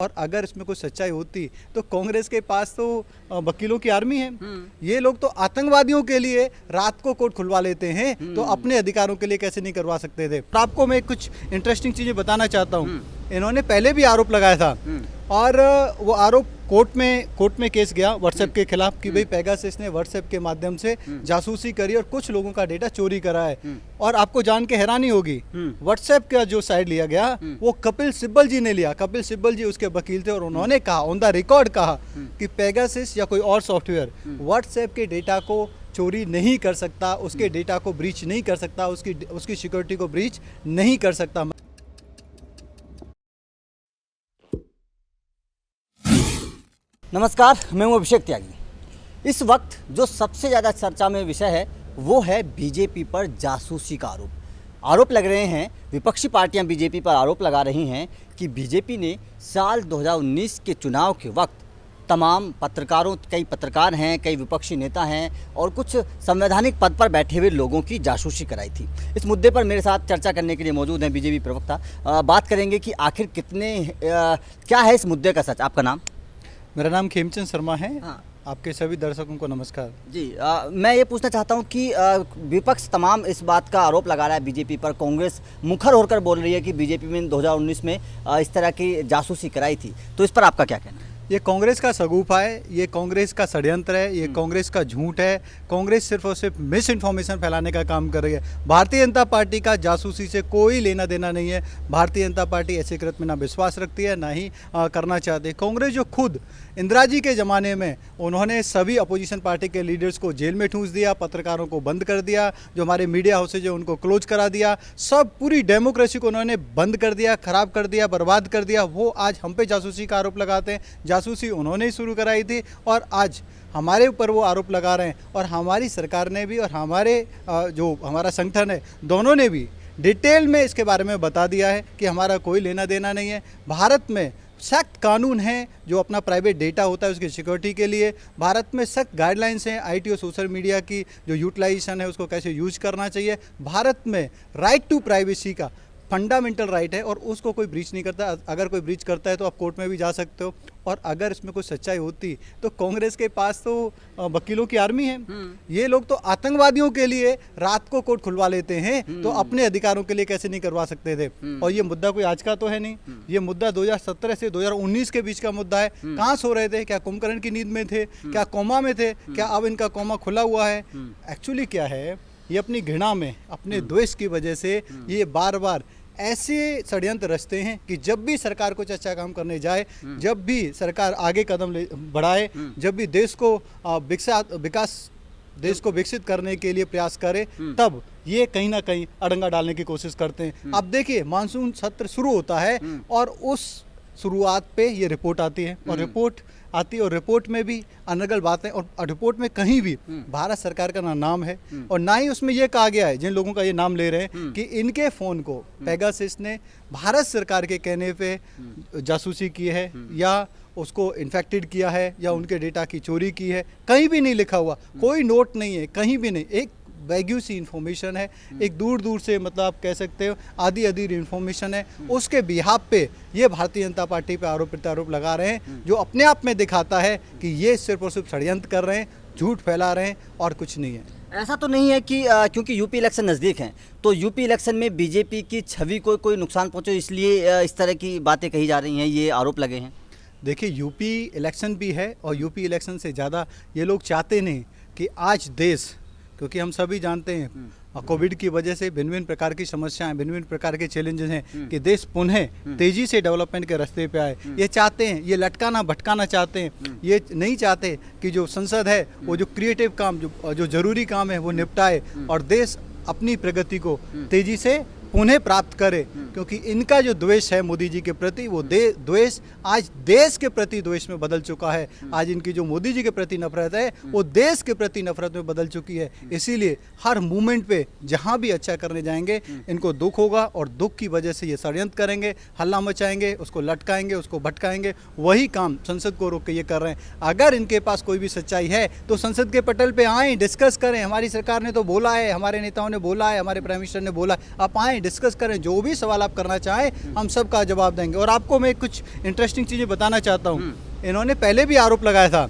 और अगर इसमें कोई सच्चाई होती तो कांग्रेस के पास तो वकीलों की आर्मी है। ये लोग तो आतंकवादियों के लिए रात को कोर्ट खुलवा लेते हैं, तो अपने अधिकारों के लिए कैसे नहीं करवा सकते थे। तो आपको मैं कुछ इंटरेस्टिंग चीजें बताना चाहता हूँ। इन्होंने पहले भी आरोप लगाया था और वो आरोप कोर्ट में केस गया व्हाट्सएप के खिलाफ कि भाई पेगासस ने व्हाट्सएप के माध्यम से जासूसी करी और कुछ लोगों का डेटा चोरी करा है। और आपको जान के हैरानी होगी, व्हाट्सएप का जो साइड लिया गया वो कपिल सिब्बल जी ने लिया। कपिल सिब्बल जी उसके वकील थे और उन्होंने कहा, ऑन द रिकॉर्ड कहा कि पेगासस या कोई और सॉफ्टवेयर व्हाट्सएप के डेटा को चोरी नहीं कर सकता, उसके डेटा को ब्रीच नहीं कर सकता, उसकी सिक्योरिटी को ब्रीच नहीं कर सकता। नमस्कार, मैं हूं अभिषेक त्यागी। इस वक्त जो सबसे ज़्यादा चर्चा में विषय है वो है बीजेपी पर जासूसी का आरोप लग रहे हैं। विपक्षी पार्टियां बीजेपी पर आरोप लगा रही हैं कि बीजेपी ने साल 2019 के चुनाव के वक्त तमाम पत्रकारों, कई पत्रकार हैं, कई विपक्षी नेता हैं और कुछ संवैधानिक पद पर बैठे हुए लोगों की जासूसी कराई थी। इस मुद्दे पर मेरे साथ चर्चा करने के लिए मौजूद हैं बीजेपी प्रवक्ता। बात करेंगे कि आखिर क्या है इस मुद्दे का सच। आपका नाम? मेरा नाम खेमचंद शर्मा है। हाँ। आपके सभी दर्शकों को नमस्कार जी। मैं ये पूछना चाहता हूँ कि विपक्ष तमाम इस बात का आरोप लगा रहा है बीजेपी पर। कांग्रेस मुखर होकर बोल रही है कि बीजेपी में 2019 में इस तरह की जासूसी कराई थी, तो इस पर आपका क्या कहना है? ये कांग्रेस का सगुफा है, ये कांग्रेस का षड्यंत्र है, ये कांग्रेस का झूठ है। कांग्रेस सिर्फ और सिर्फ मिस इन्फॉर्मेशन फैलाने का काम कर रही है। भारतीय जनता पार्टी का जासूसी से कोई लेना देना नहीं है। भारतीय जनता पार्टी ऐसे कृत्य में ना विश्वास रखती है, ना ही करना चाहती है। कांग्रेस जो खुद इंदिरा जी के ज़माने में उन्होंने सभी अपोजिशन पार्टी के लीडर्स को जेल में ठूंस दिया, पत्रकारों को बंद कर दिया, जो हमारे मीडिया हाउसेज है उनको क्लोज करा दिया, सब पूरी डेमोक्रेसी को उन्होंने बंद कर दिया, खराब कर दिया, बर्बाद कर दिया। वो आज हम पे जासूसी का आरोप लगाते हैं। जासूसी उन्होंने ही शुरू कराई थी और आज हमारे ऊपर वो आरोप लगा रहे हैं। और हमारी सरकार ने भी और हमारे जो हमारा संगठन है, दोनों ने भी डिटेल में इसके बारे में बता दिया है कि हमारा कोई लेना देना नहीं है। भारत में सख्त कानून हैं जो अपना प्राइवेट डेटा होता है उसकी सिक्योरिटी के लिए। भारत में सख्त गाइडलाइंस हैं आईटी और सोशल मीडिया की जो यूटिलाइजेशन है उसको कैसे यूज करना चाहिए। भारत में राइट टू प्राइवेसी का फंडामेंटल राइट है और उसको कोई ब्रीच नहीं करता। अगर कोई ब्रीच करता है तो आप कोर्ट में भी जा सकते हो। और अगर इसमें कोई सच्चाई होती तो कांग्रेस के पास तो वकीलों की आर्मी है। ये लोग तो आतंकवादियों के लिए रात को कोर्ट खुलवा लेते हैं, तो अपने अधिकारों के लिए कैसे नहीं करवा सकते थे। और ये मुद्दा कोई आज का तो है नहीं, ये मुद्दा 2017 से 2019 के बीच का मुद्दा है। कहाँ सो रहे थे? क्या कुंभकर्ण की नींद में थे? क्या कोमा में थे? क्या अब इनका कोमा खुला हुआ है? एक्चुअली क्या है, ये अपनी घृणा में, अपने द्वेष की वजह से ये बार बार ऐसे षड्यंत्र रचते हैं कि जब भी सरकार कुछ अच्छा काम करने जाए, जब भी सरकार आगे कदम बढ़ाए, जब भी देश को देश को विकसित करने के लिए प्रयास करे, तब ये कहीं ना कहीं अड़ंगा डालने की कोशिश करते हैं। अब देखिए, मानसून सत्र शुरू होता है और उस शुरुआत पे ये रिपोर्ट आती है और रिपोर्ट में भी अनर्गल बातें, और रिपोर्ट में कहीं भी भारत सरकार का ना नाम है और ना ही उसमें ये कहा गया है, जिन लोगों का ये नाम ले रहे हैं, कि इनके फ़ोन को पेगासस ने भारत सरकार के कहने पे जासूसी की है या उसको इन्फेक्टेड किया है या उनके डेटा की चोरी की है। कहीं भी नहीं लिखा हुआ, कोई नोट नहीं है, कहीं भी नहीं। एक वैग्यू सी इन्फॉर्मेशन है, एक दूर दूर से, मतलब आप कह सकते हो आधी अधूरी इन्फॉर्मेशन है। उसके बिहाफ पे ये भारतीय जनता पार्टी पे आरोप प्रत्यारोप लगा रहे हैं, जो अपने आप में दिखाता है कि ये सिर्फ और सिर्फ षड्यंत्र कर रहे हैं, झूठ फैला रहे हैं और कुछ नहीं है। ऐसा तो नहीं है कि क्योंकि यूपी इलेक्शन नज़दीक हैं तो यूपी इलेक्शन में बीजेपी की छवि को कोई नुकसान पहुंचे, इसलिए इस तरह की बातें कही जा रही हैं, ये आरोप लगे हैं? देखिए, यूपी इलेक्शन भी है और यूपी इलेक्शन से ज़्यादा ये लोग चाहते नहीं कि आज देश, क्योंकि हम सभी जानते हैं कोविड की वजह से भिन्न भिन्न प्रकार की समस्याएं, भिन्न भिन्न प्रकार के चैलेंजेस हैं, कि देश पुनः तेजी से डेवलपमेंट के रास्ते पे आए। ये चाहते हैं, ये लटकाना भटकाना चाहते हैं। ये नहीं चाहते कि जो संसद है वो जो क्रिएटिव काम, जो जरूरी काम है वो निपटाए और देश अपनी प्रगति को तेजी से पुनः प्राप्त करे। क्योंकि इनका जो द्वेष है मोदी जी के प्रति, वो द्वेष आज देश के प्रति द्वेष में बदल चुका है। आज इनकी जो मोदी जी के प्रति नफरत है वो देश के प्रति नफरत में बदल चुकी है। इसीलिए हर मूवमेंट पे जहाँ भी अच्छा करने जाएंगे इनको दुख होगा और दुख की वजह से ये षड्यंत्र करेंगे, हल्ला मचाएंगे, उसको लटकाएंगे, उसको भटकाएंगे। वही काम संसद को रोक के ये कर रहे हैं। अगर इनके पास कोई भी सच्चाई है तो संसद के पटल पे आएँ, डिस्कस करें। हमारी सरकार ने तो बोला है, हमारे नेताओं ने बोला है, हमारे प्राइम मिनिस्टर ने बोला है, आप आएँ, आए, डिस्कस करें, जो भी सवाल आप करना चाहें हम सब का जवाब देंगे। और आपको मैं कुछ इंटरेस्टिंग चीज़ें बताना चाहता हूँ। इन्होंने पहले भी आरोप लगाया था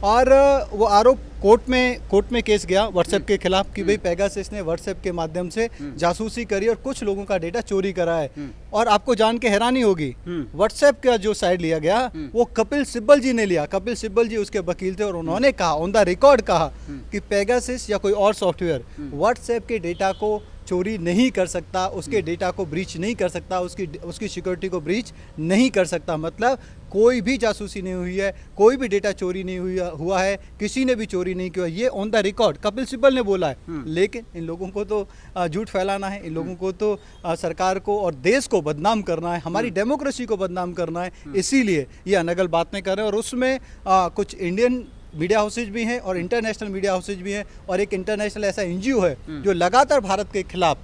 और वो आरोप कोर्ट में केस गया व्हाट्सएप के खिलाफ कि भाई पेगासस ने व्हाट्सएप के माध्यम से जासूसी करी और कुछ लोगों का डेटा चोरी करा है। और आपको जान के हैरानी होगी, व्हाट्सएप का जो साइड लिया गया वो कपिल सिब्बल जी ने लिया। कपिल सिब्बल जी उसके वकील थे और उन्होंने कहा, ऑन द रिकॉर्ड कहा कि पेगासस या कोई और सॉफ्टवेयर व्हाट्सएप के डेटा को चोरी नहीं कर सकता, उसके डेटा को ब्रीच नहीं कर सकता, उसकी सिक्योरिटी को ब्रीच नहीं कर सकता। मतलब कोई भी जासूसी नहीं हुई है, कोई भी डेटा चोरी नहीं हुआ है, किसी ने भी चोरी नहीं किया। ये on the record Kapil Sibal ने बोला है। लेकिन इन लोगों को तो झूठ फैलाना है, इन लोगों को तो सरकार को और देश को बदनाम करना है, हमारी डेमोक्रेसी को बदनाम करना है, इसीलिए ये अनगल बातें कर रहे हैं। और उसमें कुछ इंडियन मीडिया हाउसेज भी हैं और इंटरनेशनल मीडिया हाउसेज भी हैं और एक इंटरनेशनल ऐसा एनजीओ है जो लगातार भारत के खिलाफ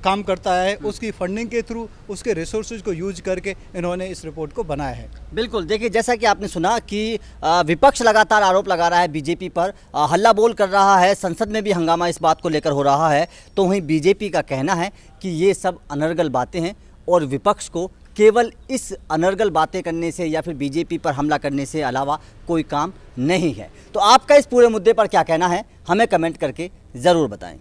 काम करता है। उसकी फंडिंग के थ्रू, उसके रिसोर्सेज को यूज करके इन्होंने इस रिपोर्ट को बनाया है। बिल्कुल, देखिए जैसा कि आपने सुना कि विपक्ष लगातार आरोप लगा रहा है बीजेपी पर, हल्ला बोल कर रहा है, संसद में भी हंगामा इस बात को लेकर हो रहा है। तो वहीं बीजेपी का कहना है कि ये सब अनर्गल बातें हैं और विपक्ष को केवल इस अनर्गल बातें करने से या फिर बीजेपी पर हमला करने से अलावा कोई काम नहीं है। तो आपका इस पूरे मुद्दे पर क्या कहना है, हमें कमेंट करके ज़रूर बताएं।